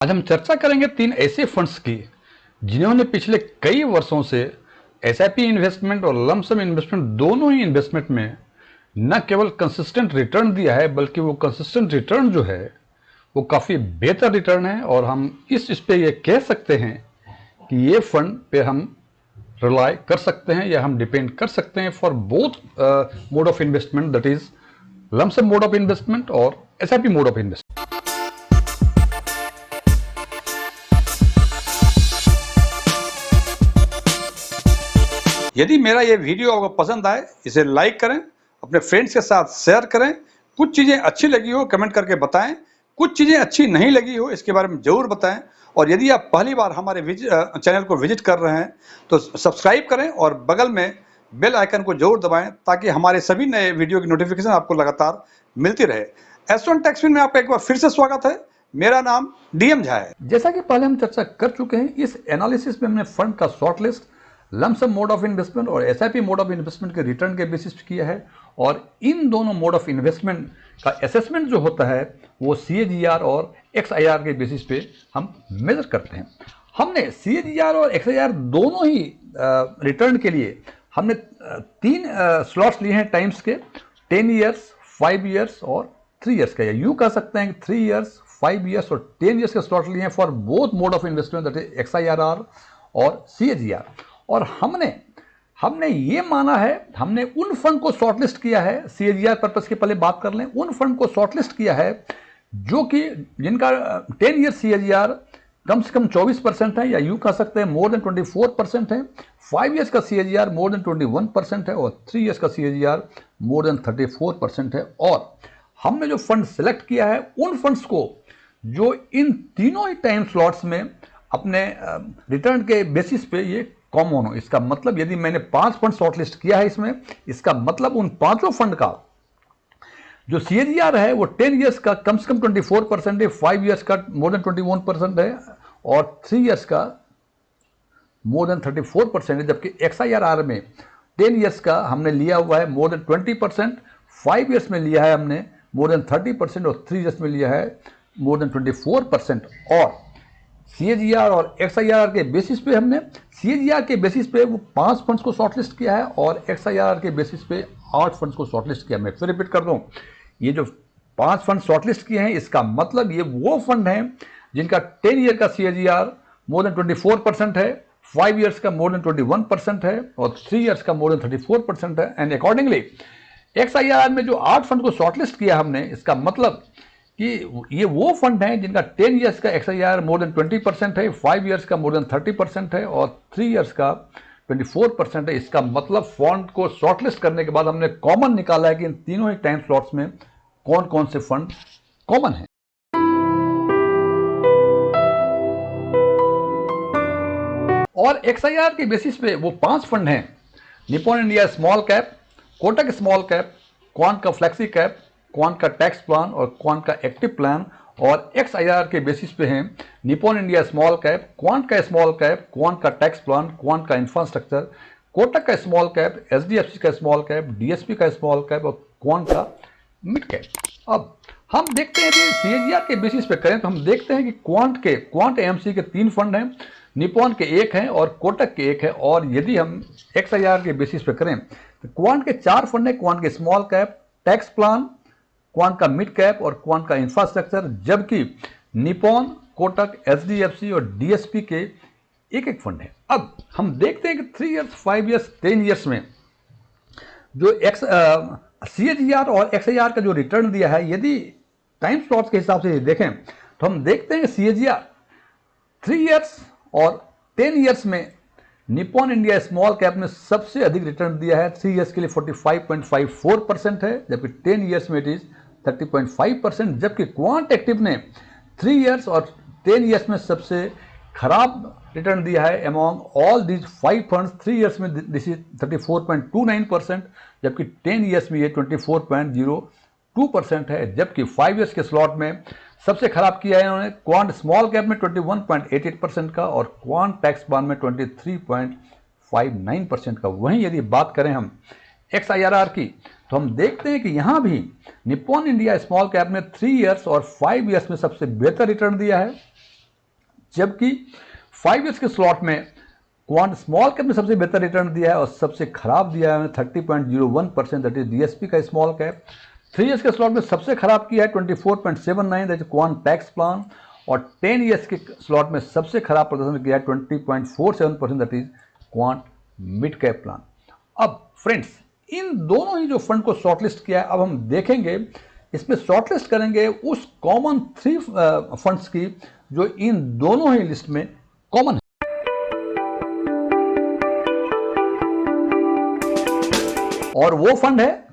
आज हम चर्चा करेंगे तीन ऐसे फंड्स की जिन्होंने पिछले कई वर्षों से एसआईपी इन्वेस्टमेंट और लमसम इन्वेस्टमेंट दोनों ही इन्वेस्टमेंट में न केवल कंसिस्टेंट रिटर्न दिया है बल्कि वो कंसिस्टेंट रिटर्न जो है वो काफ़ी बेहतर रिटर्न है। और हम इस पे ये कह सकते हैं कि ये फंड पे हम रिलाई कर सकते हैं या हम डिपेंड कर सकते हैं for both mode of investment, that is lump sum mode of investment और एसआईपी मोड ऑफ इन्वेस्टमेंट। यदि मेरा ये वीडियो आपको पसंद आए इसे लाइक करें, अपने फ्रेंड्स के साथ शेयर करें। कुछ चीज़ें अच्छी लगी हो कमेंट करके बताएं, कुछ चीज़ें अच्छी नहीं लगी हो इसके बारे में ज़रूर बताएं। और यदि आप पहली बार हमारे चैनल को विजिट कर रहे हैं तो सब्सक्राइब करें और बगल में बेल आइकन को जरूर दबाएं ताकि हमारे सभी नए वीडियो की नोटिफिकेशन आपको लगातार मिलती रहे। एस1 टैक्सविन में आपका एक बार फिर से स्वागत है। मेरा नाम डीएम झा है। जैसा कि पहले हम चर्चा कर चुके हैं, इस एनालिसिस में हमने फंड का short list, lump sum mode of investment और एसआईपी मोड ऑफ इन्वेस्टमेंट के रिटर्न के बेसिस पे किया है। और इन दोनों मोड ऑफ इन्वेस्टमेंट का असेसमेंट जो होता है वो सीएजीआर और एक्सआईआर के बेसिस पे हम मेजर करते हैं। हमने सीएजीआर और एक्सआईआर दोनों ही रिटर्न के लिए हमने तीन स्लॉट्स लिए हैं टाइम्स के, 10 ईयर्स, 5 ईयर्स और 3 ईयर्स का। या यूँ कह सकते हैं कि 3 ईयर्स, 5 ईयर्स और 10 ईयर्स के स्लॉट लिए हैं for both mode of investment, that is XIR और सीएजीआर। और हमने ये माना है, हमने उन फंड को शॉर्टलिस्ट किया है, सीएजीआर पर्पस के पहले बात कर लें, उन फंड को शॉर्टलिस्ट किया है जो कि जिनका 10 ईयर सीएजीआर कम से कम 24% है, या यूं कह सकते हैं मोर देन 24% है। 5 ईयर्स का सीएजीआर मोर देन 21% है और 3 ईयर्स का सीएजीआर मोर देन 34% है। और हमने जो फंड सेलेक्ट किया है उन फंड्स को जो इन तीनों ही टाइम स्लॉट्स में अपने रिटर्न के बेसिस पे ये कॉमन हो। इसका मतलब यदि मैंने 5 फंड शॉर्टलिस्ट किया है इसमें, इसका मतलब उन पांचों फंड का जो सीएजीआर है वो 10 ईयर्स का कम से कम 24% है, 5 ईयर्स का मोर देन 21% है और 3 ईयर्स का मोर देन 34% है। जबकि एक्सआईआर में 10 ईयर्स का हमने लिया हुआ है मोर देन 20%, 5 ईयर्स में लिया है हमने मोर देन 30% और 3 ईयर्स में लिया है मोर देन 24%। और सीएजीआर और एक्सआईआर के बेसिस पे हमने सीएजीआर के बेसिस पे वो 5 फंड्स को शॉर्टलिस्ट किया है और एक्सआईआर के बेसिस पे 8 फंड्स को शॉर्टलिस्ट किया। मैं फिर रिपीट कर दूं, ये जो 5 फंड शॉर्टलिस्ट किए हैं इसका मतलब ये वो फंड हैं जिनका 10 ईयर का सीएजीआर मोर देन 24% है, 5 ईयर्स का मोर देन 21% है और 3 ईयर्स का मोर देन 34% है। एंड अकॉर्डिंगली एक्सआईआर में जो 8 फंड को शॉर्टलिस्ट किया हमने, इसका मतलब कि ये वो फंड हैं जिनका 10 ईयर्स का एक्सआईआर मोर देन 20% है, 5 ईयर्स का मोर देन 30% है और 3 ईयर्स का 24% है। इसका मतलब फंड को शॉर्टलिस्ट करने के बाद हमने कॉमन निकाला है कि इन तीनों ही टाइम स्लॉट्स में कौन कौन से फंड कॉमन हैं। और एक्सआईआर के बेसिस पे वो 5 फंड हैं, Nippon India small cap, Kotak small cap, quant का फ्लेक्सी कैप, क्वांट का टैक्स प्लान और क्वांट का एक्टिव प्लान। और एक्सआईआर के बेसिस पे हैं Nippon India small cap, quant का स्मॉल कैप, क्वांट का टैक्स प्लान, क्वांट का इंफ्रास्ट्रक्चर, कोटक का स्मॉल कैप, एचडीएफसी का स्मॉल कैप, डीएसपी का स्मॉल कैप और क्वांट का मिड कैप। अब हम देखते हैं कि सीएजीआर के बेसिस पे करें तो हम देखते हैं कि क्वांट एएमसी के 3 फंड हैं, निप्पॉन के 1 हैं और कोटक के 1 है। और यदि हम एक्सआईआर के बेसिस पे करें तो क्वांट के 4 फंड हैं, क्वांट के small cap, tax plan, quant का मिड कैप और क्वांट का इंफ्रास्ट्रक्चर। जबकि निप्पॉन, कोटक, एचडीएफसी और डीएसपी के एक एक फंड है। अब हम देखते हैं कि 3 ईयर्स, 5 ईयर्स, 10 ईयर्स में जो सीएजीआर और एक्सआईआर का जो रिटर्न दिया है, यदि टाइम स्लॉट्स के हिसाब से देखें तो हम देखते हैं कि सीएजीआर 3 ईयर्स और 10 ईयर्स में निप्पॉन इंडिया स्मॉल कैप में सबसे अधिक रिटर्न दिया है। 3 ईयर्स के लिए 45.54% है, जबकि 10 ईयर्स में इट इज 30.5%। जबकि क्वांट एक्टिव ने 3 ईयर्स और 10 ईयर्स में सबसे खराब रिटर्न दिया है among all these 5 funds. 3 years में दिस इज 34.29%, जबकि 10 ईयर्स में ये 24.02% है। जबकि 5 ईयर्स के स्लॉट में सबसे खराब किया है इन्होंने क्वांट स्मॉल कैप में 21.88% का और क्वांट टैक्स प्लान में 23.59% का। वहीं यदि बात करें हम एक्सआईआर की तो हम देखते हैं कि यहां भी निप्पॉन इंडिया स्मॉल कैप ने 3 ईयर्स और 5 ईयर्स में सबसे बेहतर रिटर्न दिया है जबकि 5 ईयर्स के स्लॉट में क्वांट स्मॉल कैप ने सबसे बेहतर रिटर्न दिया है और सबसे खराब दिया है 30.01%, दैट इज डीएसपी का स्मॉल कैप। 3 ईयर्स के स्लॉट में सबसे खराब किया है 24.79, that is quant tax plan, और 10 ईयर्स के स्लॉट में सबसे खराब प्रदर्शन किया है 20.47%, that is quant mid cap plan. अब फ्रेंड्स, इन दोनों ही जो फंड को शॉर्टलिस्ट किया है, अब हम देखेंगे इसमें शॉर्टलिस्ट करेंगे उस कॉमन 3 फंड्स की जो इन दोनों ही लिस्ट में कॉमन है। और वो फंड है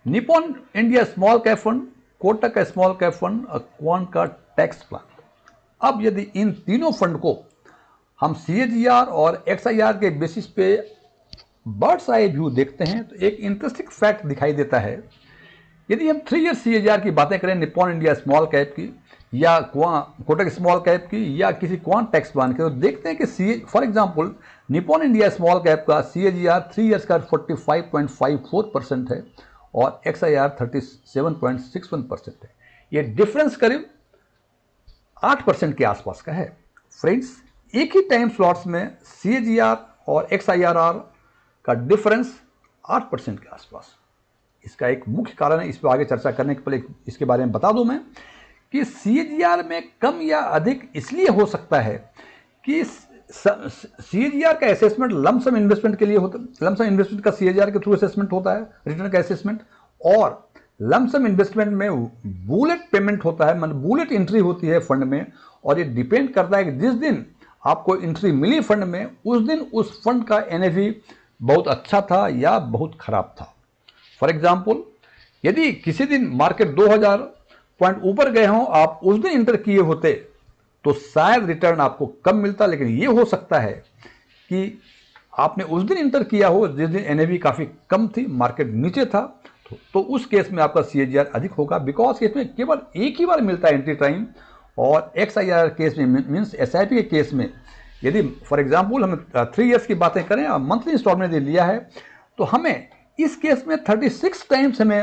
Nippon India small cap fund, Kotak का स्मॉल कैप फंड और क्वांट का टैक्स प्लान। अब यदि इन तीनों फंड को हम CAGR और XIR के बेसिस पे बर्ड्स आई व्यू देखते हैं तो एक इंटरेस्टिंग फैक्ट दिखाई देता है। यदि हम 3 ईयर CAGR की बातें करें निप्पॉन इंडिया स्मॉल कैप की या कोटक स्मॉल कैप की या किसी क्वांट टैक्स प्लान की, तो देखते हैं कि for example Nippon India small cap का CAGR 3 ईयर्स का 45.54% है और XIR 37.61% है। ये डिफरेंस करीब 8% के आसपास का है। फ्रेंड्स, एक ही टाइम स्लॉट्स में CAGR और XIRR का डिफरेंस 8% के आसपास। इसका एक मुख्य कारण है, इस पर आगे चर्चा करने के पहले इसके बारे में बता दूं मैं कि CAGR में कम या अधिक इसलिए हो सकता है कि CAGR का असेसमेंट लमसम इन्वेस्टमेंट के लिए होता है। लमसम इन्वेस्टमेंट का CAGR के थ्रू असेसमेंट होता है, रिटर्न का असेसमेंट, और लमसम इन्वेस्टमेंट में बुलेट पेमेंट होता है, मतलब बुलेट एंट्री होती है फंड में, और ये डिपेंड करता है कि जिस दिन आपको एंट्री मिली फंड में उस दिन उस फंड का NAV बहुत अच्छा था या बहुत खराब था। फॉर एग्जाम्पल, यदि किसी दिन मार्केट 2000 पॉइंट ऊपर गए हों, आप उस दिन इंटर किए होते तो शायद रिटर्न आपको कम मिलता, लेकिन ये हो सकता है कि आपने उस दिन इंटर किया हो जिस दिन NAV काफ़ी कम थी, मार्केट नीचे था, तो उस केस में आपका CAGR अधिक होगा, बिकॉज इसमें केवल एक ही बार मिलता है एंट्री टाइम। और XIR केस में मीन्स SIP के केस में यदि फॉर एग्जाम्पल हम 3 ईयर्स की बातें करें और मंथली इंस्टॉलमेंट यदि लिया है तो हमें इस केस में 36 टाइम्स हमें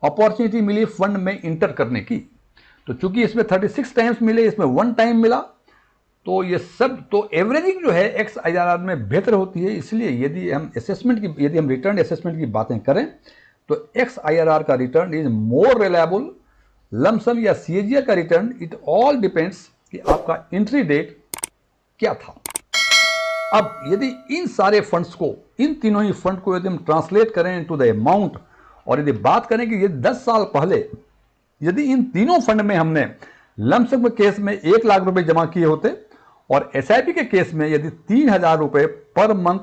अपॉर्चुनिटी मिली फंड में इंटर करने की। तो चूंकि इसमें 36 टाइम्स मिले, इसमें 1 टाइम मिला, तो ये सब तो एवरेजिंग जो है XIRR में बेहतर होती है। इसलिए यदि हम रिटर्न असेसमेंट की बातें करें तो XIRR का return is more reliable. Lump sum या CAGR का रिटर्न, इट ऑल डिपेंड्स कि आपका एंट्री डेट क्या था। अब यदि इन सारे फंड्स को, इन तीनों ही फंड को यदि हम ट्रांसलेट करें टू द अमाउंट, और यदि बात करें कि ये 10 साल पहले यदि इन तीनों फंड में हमने लमसम के केस में 1 लाख रुपए जमा किए होते और SIP के केस में यदि 3000 रुपए पर मंथ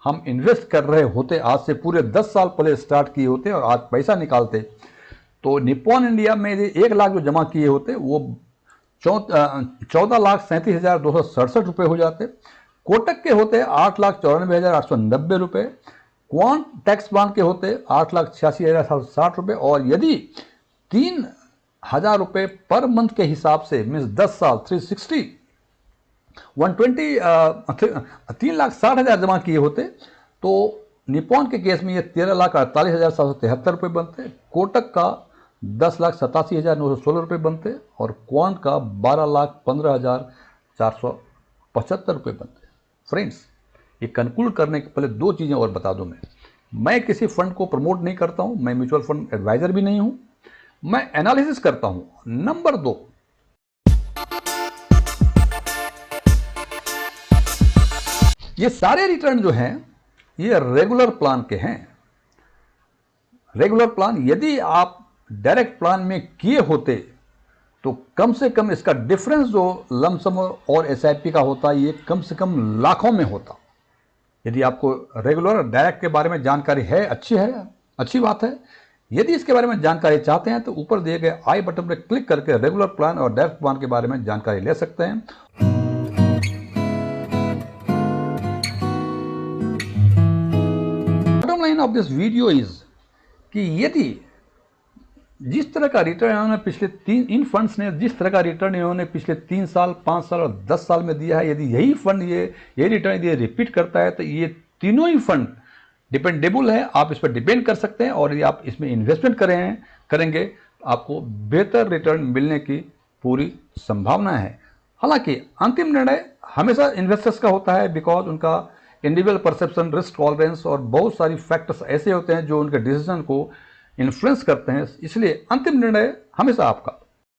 हम इन्वेस्ट कर रहे होते, आज से पूरे 10 साल पहले स्टार्ट किए होते और आज पैसा निकालते, तो निप्पॉन इंडिया में यदि 1 लाख जो जमा किए होते वो 14,37,267 रुपये हो जाते। कोटक के होते 8,94,890 रुपये, क्वांट टैक्स प्लान के होते 8,86,760 रुपये, और यदि 3,000 रुपये पर मंथ के हिसाब से मीन्स 10 साल 3,60,000 जमा किए होते तो निप्पॉन के केस में ये 13,48,773 रुपये बनते, कोटक का 10,87,916 रुपये बनते और क्वांट का 12,15,475 रुपये बनते। फ्रेंड्स, ये कंक्लूड करने के पहले 2 चीज़ें और बता दूं। मैं किसी फंड को प्रमोट नहीं करता हूं, मैं म्यूचुअल फंड एडवाइजर भी नहीं हूं, मैं एनालिसिस करता हूं। नंबर 2, ये सारे रिटर्न जो हैं ये रेगुलर प्लान के हैं। रेगुलर प्लान यदि आप डायरेक्ट प्लान में किए होते तो कम से कम इसका डिफरेंस जो लमसम और SIP का होता ये कम से कम लाखों में होता। यदि आपको रेगुलर और डायरेक्ट के बारे में जानकारी है, अच्छी बात है। यदि इसके बारे में जानकारी चाहते हैं तो ऊपर दिए गए आई बटन पर क्लिक करके रेगुलर प्लान और डायरेक्ट प्लान के बारे में जानकारी ले सकते हैं। Bottom line of this video is कि यदि जिस तरह का रिटर्न इन्होंने इन फंड्स ने जिस तरह का रिटर्न इन्होंने पिछले 3 साल, 5 साल और 10 साल में दिया है, यदि यही फंड ये रिटर्न यदि रिपीट करता है तो ये तीनों ही फंड डिपेंडेबल है। आप इस पर डिपेंड कर सकते हैं और यदि आप इसमें इन्वेस्टमेंट करेंगे आपको बेहतर रिटर्न मिलने की पूरी संभावना है। हालांकि अंतिम निर्णय हमेशा इन्वेस्टर्स का होता है, बिकॉज उनका इंडिविजुअल परसेप्शन, रिस्क टॉलरेंस और बहुत सारी फैक्टर्स ऐसे होते हैं जो उनके डिसीजन को इन्फ्लुएंस करते हैं, इसलिए अंतिम निर्णय हमेशा आपका।